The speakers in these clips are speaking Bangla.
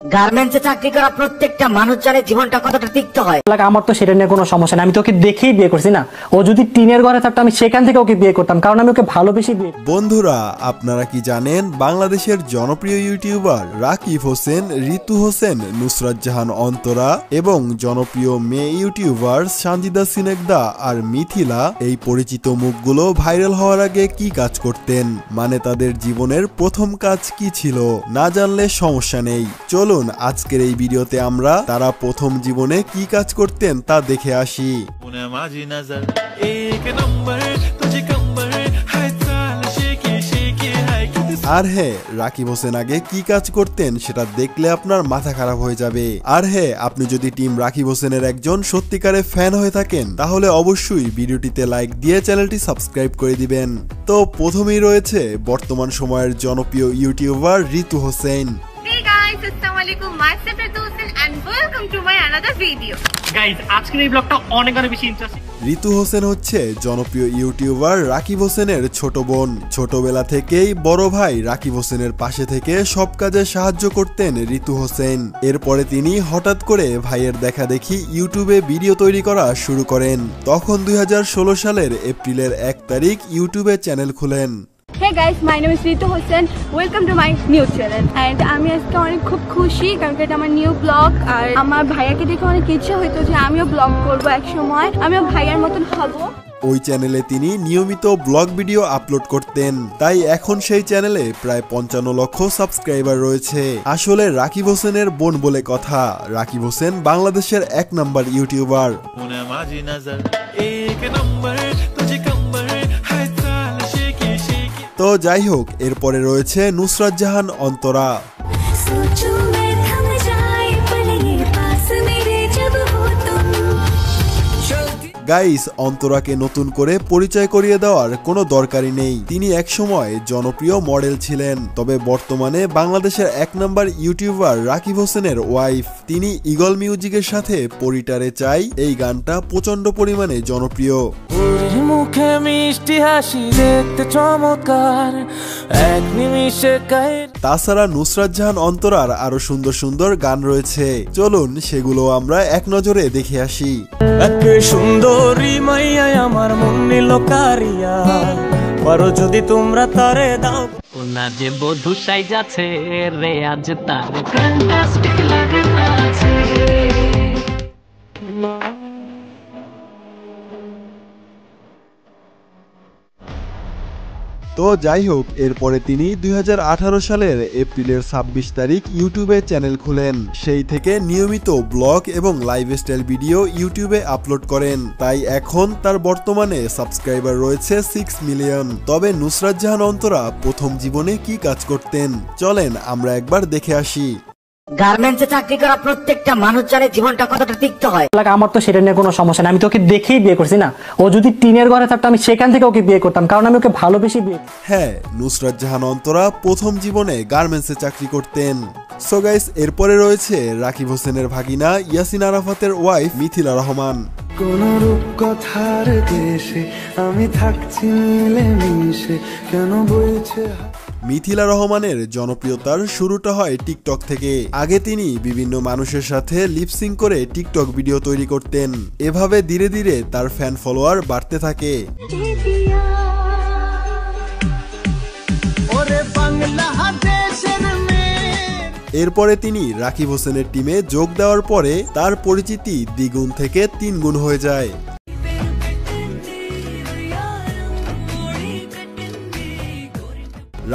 গার্মেন্টসে চাকরি করা প্রত্যেকটা মানুষ জানে জীবনটা কতটা তিক্ত হয়। আমার তো সেটা নিয়ে কোনো সমস্যা নেই, আমি তো ওকে দেখেই বিয়ে করছি না। ও যদি টিনের ঘরে থাকতো আমি সেখান থেকে ওকে বিয়ে করতাম, কারণ আমি ওকে ভালোবেসে বিয়ে। বন্ধুরা, আপনারা কি জানেন বাংলাদেশের জনপ্রিয় ইউটিউবার রাকিব হোসেন, ঋতু হোসেন, নুসরাত জাহান অন্তরা এবং জনপ্রিয় মেয়ে ইউটিউবার সানজিদা সিনেকদা আর মিথিলা এই পরিচিত মুখগুলো ভাইরাল হওয়ার আগে কি কাজ করতেন, মানে তাদের জীবনের প্রথম কাজ কি ছিল? না জানলে সমস্যা নেই, চলুন আজকের এই ভিডিওতে আমরা তারা প্রথম জীবনে কি কাজ করতেন তা দেখে আসি। আর হ্যাঁ, রাকিব হোসেন আগে কি কাজ করতেন সেটা দেখলে আপনার মাথা খারাপ হয়ে যাবে। আর হ্যাঁ, আপনি যদি টিম রাকিব হোসেনের একজন সত্যিকারের ফ্যান হয়ে থাকেন তাহলে অবশ্যই ভিডিওটিতে লাইক দিয়ে চ্যানেলটি সাবস্ক্রাইব করে দিবেন। তো প্রথমেই রয়েছে বর্তমান সময়ের জনপ্রিয় YouTuber Ritu Hossain. Hey guys, assalamualaikum. Myself Ritu Hossain and welcome to my another video. Guys, আজকের এই ব্লগটা অনেক বেশি ইন্টারেস্টিং। ঋতু হোসেন হচ্ছে জনপ্রিয় ইউটিউবার রাকিব হোসেনের ছোট বোন। ছোটবেলা থেকেই বড় ভাই রাকিব হোসেনের পাশে থেকে সব কাজে সাহায্য করতেন ঋতু হোসেন। এরপরে তিনি হঠাৎ করে ভাইয়ের দেখা দেখি ইউটিউবে ভিডিও তৈরি করা শুরু করেন। তখন 2016 সালের এপ্রিলের 1 তারিখ ইউটিউবে চ্যানেল খুলেন। Hey guys, my name is Ritu Hossain. Welcome to my new channel. And আমি আজকে অনেক খুব খুশি কারণ এটা আমার নিউ ব্লগ। আর আমার ভাইয়াকে দেখে অনেক ইচ্ছা হইতো যে আমিও ব্লগ করবো এক সময়, আমিও ভাইয়ার মতন হব। ওই চ্যানেলে তিনি নিয়মিত ব্লগ ভিডিও আপলোড করতেন, তাই এখন সেই চ্যানেলে প্রায় 55 লক্ষ সাবস্ক্রাইবার রয়েছে। আসলে রাকিব হোসেনের বোন বলে কথা, রাকিব হোসেন বাংলাদেশের 1 নাম্বার ইউটিউবার। তো যাই হোক, এরপরে রয়েছে নুসরাত জাহান অন্তরা। গাইস, অন্তরাকে নতুন করে পরিচয় করিয়ে দেওয়ার কোনো দরকারই নেই। তিনি একসময় জনপ্রিয় মডেল ছিলেন, তবে বর্তমানে বাংলাদেশের 1 নাম্বার ইউটিউবার রাকিব হোসেনের ওয়াইফ। তিনি ইগল মিউজিকের সাথে পরিটারে চাই এই গানটা প্রচন্ড পরিমাণে জনপ্রিয়। মুখে মিষ্টি হাসি দেখতে চমৎকার, এক নিমিষে তাছাড়া নুসরাত জাহান অন্তরার আরো সুন্দর সুন্দর গান রয়েছে, চলুন সেগুলো আমরা এক নজরে দেখে আসি। এক সুন্দরী মাইয়া আমার মন নিল কারিয়া, পারো যদি তোমরা তারে দাও। ওনা যে বধু সাইজাছে রে আজ তার ফ্যান্টাস্টিক লাগতাছে। তো যাই হোক, এরপরে তিনি 2018 সালের এপ্রিলের 26 তারিখ ইউটিউবে চ্যানেল খুলেন। সেই থেকে নিয়মিত ব্লগ এবং লাইফস্টাইল ভিডিও ইউটিউবে আপলোড করেন, তাই এখন তার বর্তমানে সাবস্ক্রাইবার রয়েছে 6 মিলিয়ন। তবে নুসরাত জাহান অন্তরা প্রথম জীবনে কি কাজ করতেন চলেন আমরা একবার দেখে আসি। গার্মেন্টসে চাকরি করা প্রত্যেকটা মানুষ জানে জীবনটা কতটা তিক্ত হয়। আমার তো সেটা নিয়ে কোনো সমস্যা নেই, আমি তো ওকে দেখেই বিয়ে করছি না। ও যদি টিনের ঘরে থাকতো আমি সেখান থেকে ওকে বিয়ে করতাম, কারণ আমি ওকে ভালোবেসে বিয়ে। হ্যাঁ, নুসরাত জাহান অন্তরা প্রথম জীবনে গার্মেন্টসে চাকরি করতেন। সো গাইস, এরপরে রয়েছে রাকিব হোসেনের ভাগিনা ইয়াসিন আরাফাতের ওয়াইফ মিথিলা রহমান। কোন রূপকথার দেশে আমি থাকছি মিলেমিশে, কেন বলছে। মিথিলা রহমানের জনপ্রিয়তার শুরুটা হয় টিকটক থেকে। আগে তিনি বিভিন্ন মানুষের সাথে লিপসিং করে টিকটক ভিডিও তৈরি করতেন। এভাবে ধীরে ধীরে তার ফ্যান ফলোয়ার বাড়তে থাকে। এরপরে তিনি রাকিব হোসেনের টিমে যোগ দেওয়ার পরে তার পরিচিতি দ্বিগুণ থেকে 3 গুণ হয়ে যায়।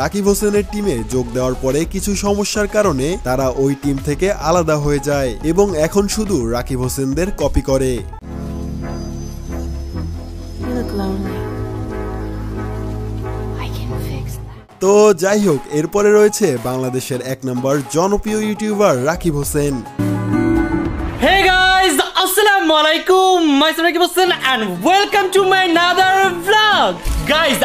রাকিব হোসেনের টিমে যোগ দেওয়ার পরে কিছু সমস্যার কারণে তারা ওই টিম থেকে আলাদা হয়ে যায় এবং এখন শুধু রাকিব হোসেনদের কপি করে। তো যাই হোক, এরপরে রয়েছে বাংলাদেশের 1 নাম্বার জনপ্রিয় YouTuber Rakib Hossain. Hey guys, Assalamualaikum. Myself Rakib Hossain and welcome to my another vlog. Guys,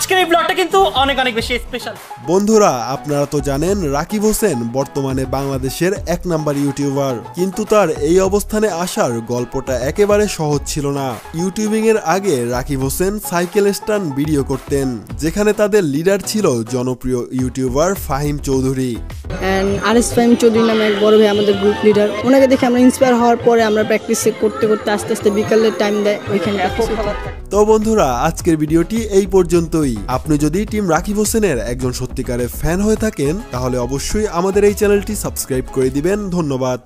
আজকের এই ব্লগটা কিন্তু অনেক অনেক বেশি স্পেশাল। বন্ধুরা আপনারা তো জানেন রাকিব হোসেন বর্তমানে বাংলাদেশের 1 নাম্বার ইউটিউবার, কিন্তু তার এই অবস্থানে আসার গল্পটা একেবারে সহজ ছিল না। ইউটিউবিং এর আগে Rakib Hossain cycle stand video করতেন, যেখানে তাদের লিডার ছিল জনপ্রিয় YouTuber Fahim Chowdhury. And RS Fahim Chowdhury নামে এক বড় ভাই আমাদের গ্রুপ লিডার, ওনাকে দেখে আমরা ইন্সপায়ার হওয়ার পরে আমরা প্র্যাকটিস করতে করতে আস্তে আস্তে বিকালের টাইম দেয় ওইখানে practice করতে। তো বন্ধুরা আজকের ভিডিওটি এই পর্যন্তই। আপনি যদি টিম রাকিব হোসেনের একজন সত্যিকারের ফ্যান হয়ে থাকেন তাহলে অবশ্যই আমাদের এই চ্যানেলটি সাবস্ক্রাইব করে দিবেন। ধন্যবাদ।